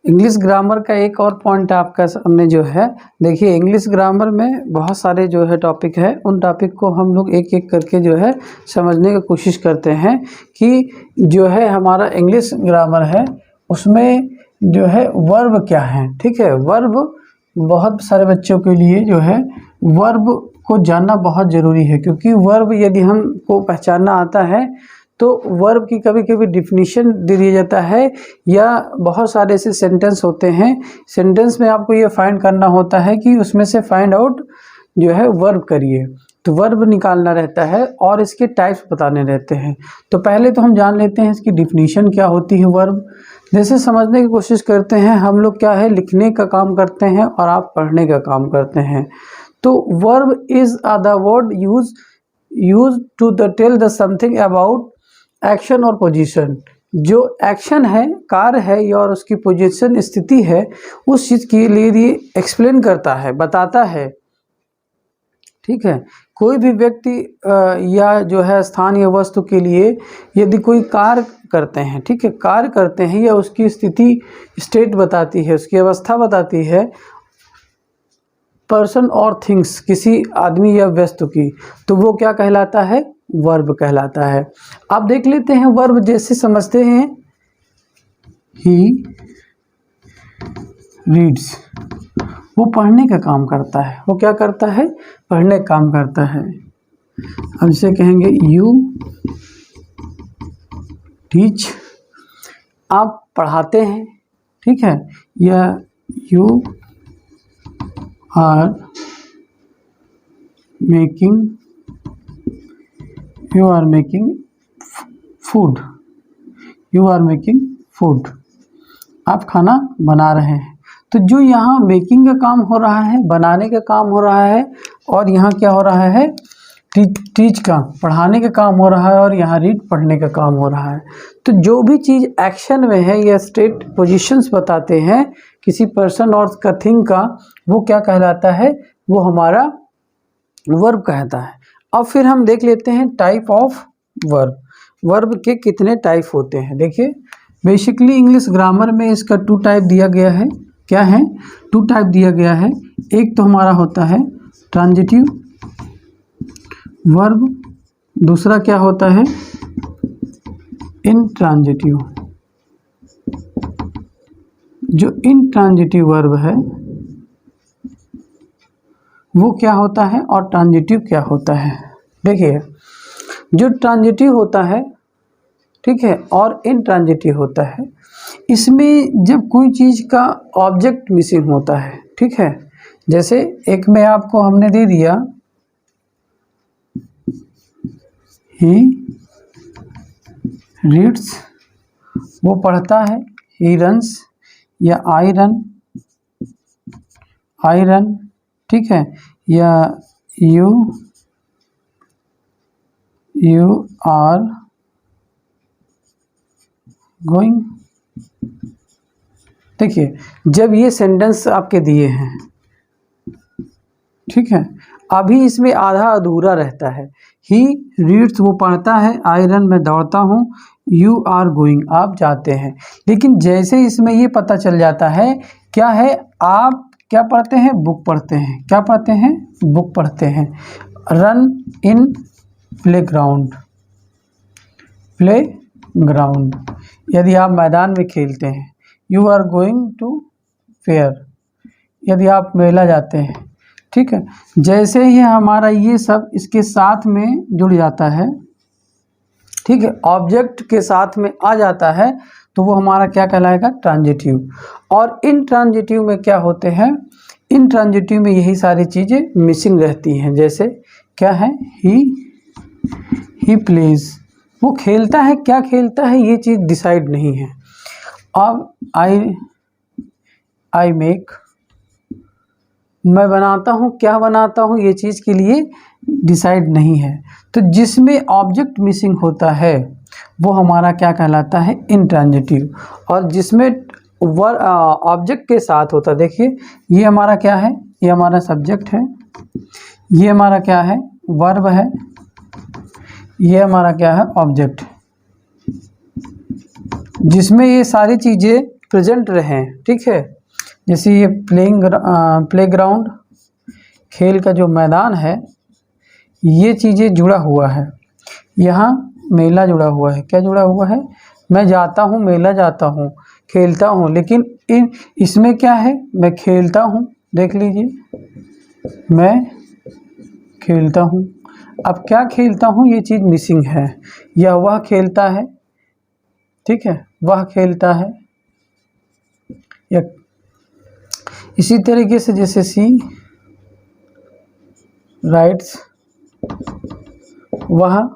English grammar का एक और पॉइंट आपका सामने जो है, देखिए इंग्लिश ग्रामर में बहुत सारे जो है टॉपिक है, उन टॉपिक को हम लोग एक एक करके जो है समझने की कोशिश करते हैं कि जो है हमारा इंग्लिश ग्रामर है उसमें जो है वर्ब क्या है। ठीक है, वर्ब बहुत सारे बच्चों के लिए जो है वर्ब को जानना बहुत ज़रूरी है, क्योंकि वर्ब यदि हमको पहचानना आता है तो वर्ब की कभी कभी डिफिनीशन दे दिया जाता है, या बहुत सारे ऐसे सेंटेंस होते हैं, सेंटेंस में आपको ये फाइंड करना होता है कि उसमें से फाइंड आउट जो है वर्ब करिए, तो वर्ब निकालना रहता है और इसके टाइप्स बताने रहते हैं। तो पहले तो हम जान लेते हैं इसकी डिफिनीशन क्या होती है वर्ब। जैसे समझने की कोशिश करते हैं, हम लोग क्या है लिखने का काम करते हैं और आप पढ़ने का काम करते हैं। तो verb is the word use to the tell the something about action और पोजीशन। जो एक्शन है, कार्य है, या और उसकी पोजीशन स्थिति है, उस चीज़ के लिए ये एक्सप्लेन करता है, बताता है। ठीक है, कोई भी व्यक्ति या जो है स्थान या वस्तु के लिए यदि कोई कार्य करते हैं, ठीक है, कार्य करते हैं या उसकी स्थिति स्टेट बताती है, उसकी अवस्था बताती है, पर्सन और थिंग्स, किसी आदमी या वस्तु की, तो वो क्या कहलाता है, वर्ब कहलाता है। आप देख लेते हैं वर्ब जैसे समझते हैं, ही रीड्स, वो पढ़ने का काम करता है। वो क्या करता है, पढ़ने का काम करता है। हम इसे कहेंगे यू टीच, आप पढ़ाते हैं। ठीक है, या you are making food, you are making food, आप खाना बना रहे हैं। तो जो यहाँ मेकिंग का काम हो रहा है, बनाने का काम हो रहा है, और यहाँ क्या हो रहा है, टीच का पढ़ाने का काम हो रहा है, और यहाँ रीड पढ़ने का काम हो रहा है। तो जो भी चीज़ एक्शन में है या स्टेट पोजीशंस बताते हैं किसी पर्सन और का थिंग का, वो क्या कहलाता है, वो हमारा वर्ब कहता है। अब फिर हम देख लेते हैं टाइप ऑफ वर्ब। वर्ब के कितने टाइप होते हैं। देखिए बेसिकली इंग्लिश ग्रामर में इसका 2 टाइप दिया गया है। क्या है, 2 टाइप दिया गया है। एक तो हमारा होता है ट्रांजिटिव वर्ब, दूसरा क्या होता है, इनट्रांजिटिव। जो इनट्रांजिटिव वर्ब है वो क्या होता है और ट्रांजिटिव क्या होता है। देखिए जो ट्रांजिटिव होता है, ठीक है, और इनट्रांजिटिव होता है, इसमें जब कोई चीज़ का ऑब्जेक्ट मिसिंग होता है, ठीक है, जैसे एक में आपको हमने दे दिया ही रीड्स, वो पढ़ता है, ही रन्स या आई रन, ठीक है, या यू आर गोइंग। देखिए जब ये सेंटेंस आपके दिए हैं, ठीक है, अभी इसमें आधा अधूरा रहता है। ही रीड्स, वो पढ़ता है, आई रन, मैं दौड़ता हूँ, यू आर गोइंग, आप जाते हैं। लेकिन जैसे इसमें ये पता चल जाता है, क्या है, आप क्या पढ़ते हैं, बुक पढ़ते हैं। क्या पढ़ते हैं, बुक पढ़ते हैं। रन इन प्लेग्राउंड, यदि आप मैदान में खेलते हैं। You are going to fair, यदि आप मेला जाते हैं। ठीक है, जैसे ही हमारा ये सब इसके साथ में जुड़ जाता है, ठीक है, ऑब्जेक्ट के साथ में आ जाता है, तो वो हमारा क्या कहलाएगा, ट्रांजिटिव। और इनट्रांजिटिव में क्या होते हैं, इनट्रांजिटिव में यही सारी चीज़ें मिसिंग रहती हैं। जैसे क्या है, ही प्लेज, वो खेलता है, क्या खेलता है ये चीज़ डिसाइड नहीं है। अब आई मेक, मैं बनाता हूँ, क्या बनाता हूँ, ये चीज़ के लिए डिसाइड नहीं है। तो जिसमें ऑब्जेक्ट मिसिंग होता है वो हमारा क्या कहलाता है, इनट्रांजिटिव। और जिसमें ऑब्जेक्ट के साथ होता है, देखिए ये हमारा क्या है, ये हमारा सब्जेक्ट है, ये हमारा क्या है, वर्ब है, ये हमारा क्या है, ऑब्जेक्ट। जिसमें ये सारी चीज़ें प्रेजेंट रहें, ठीक है। जैसे ये प्लेग्राउंड, खेल का जो मैदान है, ये चीज़ें जुड़ा हुआ है। यहाँ मेला जुड़ा हुआ है, क्या जुड़ा हुआ है, मैं जाता हूँ मेला जाता हूँ, खेलता हूँ, लेकिन इसमें क्या है, मैं खेलता हूँ, देख लीजिए मैं खेलता हूँ। अब क्या खेलता हूँ, ये चीज़ मिसिंग है। यह वह खेलता है, ठीक है, वह खेलता है। या इसी तरीके से जैसे सी राइट्स, वह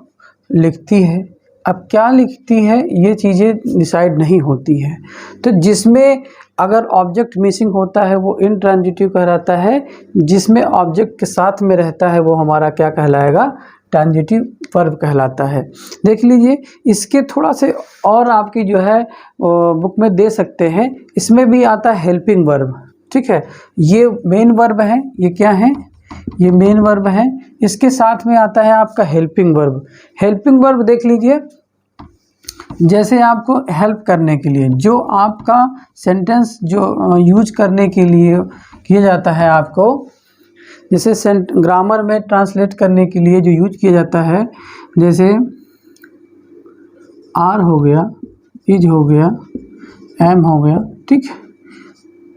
लिखती है। अब क्या लिखती है, ये चीज़ें डिसाइड नहीं होती है। तो जिसमें अगर ऑब्जेक्ट मिसिंग होता है वो इंट्रांजिटिव कहलाता है, जिसमें ऑब्जेक्ट के साथ में रहता है वो हमारा क्या कहलाएगा, ट्रांजिटिव वर्ब कहलाता है। देख लीजिए, इसके थोड़ा से और आपकी जो है बुक में दे सकते हैं। इसमें भी आता है हेल्पिंग वर्ब, ठीक है। ये मेन वर्ब है, ये क्या है, ये मेन वर्ब है। इसके साथ में आता है आपका हेल्पिंग वर्ब। हेल्पिंग वर्ब देख लीजिए, जैसे आपको हेल्प करने के लिए जो आपका सेंटेंस जो यूज करने के लिए किया जाता है, आपको जैसे ग्रामर में ट्रांसलेट करने के लिए जो यूज किया जाता है, जैसे आर हो गया, इज हो गया, एम हो गया, ठीक,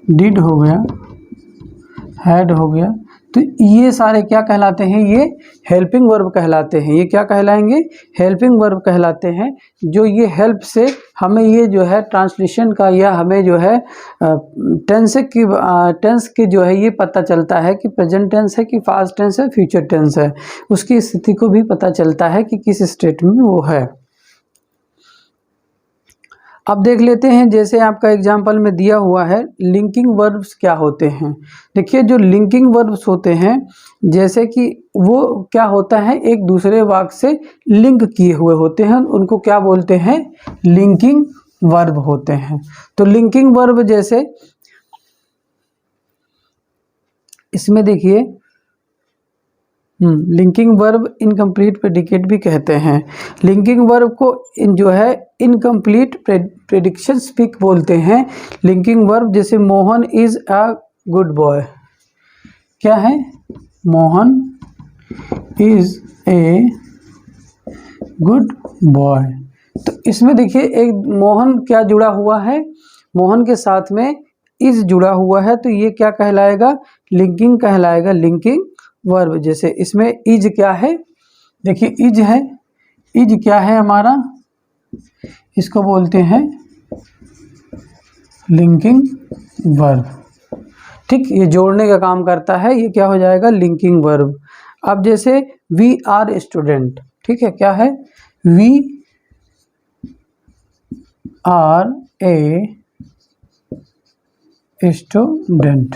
डिड हो गया, हैड हो गया, तो ये सारे क्या कहलाते हैं, ये हेल्पिंग वर्ब कहलाते हैं। ये क्या कहलाएंगे, हेल्पिंग वर्ब कहलाते हैं। जो ये हेल्प से हमें ये जो है ट्रांसलेशन का या हमें जो है टेंस के जो है ये पता चलता है कि प्रेजेंट टेंस है कि पास्ट टेंस है, फ्यूचर टेंस है, उसकी स्थिति को भी पता चलता है कि किस स्टेट में वो है। अब देख लेते हैं, जैसे आपका एग्जाम्पल में दिया हुआ है लिंकिंग वर्ब्स क्या होते हैं। देखिए, जो लिंकिंग वर्ब्स होते हैं, जैसे कि वो क्या होता है, एक दूसरे वाक्य से लिंक किए हुए होते हैं, उनको क्या बोलते हैं, लिंकिंग वर्ब होते हैं। तो लिंकिंग वर्ब जैसे इसमें देखिए, लिंकिंग वर्ब इनकम्प्लीट प्रेडिकेट भी कहते हैं। लिंकिंग वर्ब को जो है इनकम्प्लीट प्रेडिक्शन स्पीक बोलते हैं। लिंकिंग वर्ब जैसे Mohan is a good boy, क्या है, Mohan is a good boy. तो इसमें देखिए, एक मोहन क्या जुड़ा हुआ है, मोहन के साथ में इज जुड़ा हुआ है, तो ये क्या कहलाएगा, लिंकिंग कहलाएगा, लिंकिंग वर्ब। जैसे इसमें इज क्या है, देखिए इज है, इज क्या है हमारा, इसको बोलते हैं लिंकिंग वर्ब, ठीक, ये जोड़ने का काम करता है, ये क्या हो जाएगा, लिंकिंग वर्ब। अब जैसे वी आर स्टूडेंट, ठीक है, क्या है, वी आर ए स्टूडेंट।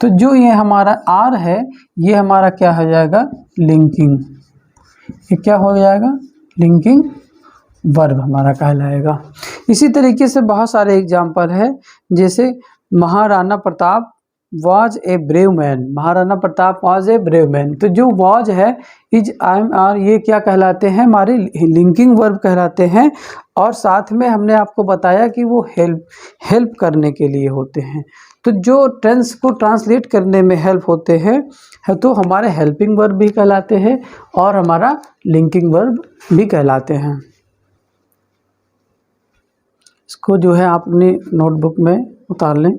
तो जो ये हमारा आर है, ये हमारा क्या हो जाएगा, लिंकिंग, ये क्या हो जाएगा, लिंकिंग वर्ब हमारा कहलाएगा। इसी तरीके से बहुत सारे एग्जाम्पल है, जैसे Maharana Pratap was a brave man, Maharana Pratap was a brave man. तो जो वाज है, इज, आई एम, आर, ये क्या कहलाते हैं, हमारे लिंकिंग वर्ब कहलाते हैं। और साथ में हमने आपको बताया कि वो हेल्प करने के लिए होते हैं। तो जो टेंस को ट्रांसलेट करने में हेल्प होते हैं तो हमारे हेल्पिंग वर्ब भी कहलाते हैं और हमारा लिंकिंग वर्ब भी कहलाते हैं। इसको जो है आप अपनी नोटबुक में उतार लें।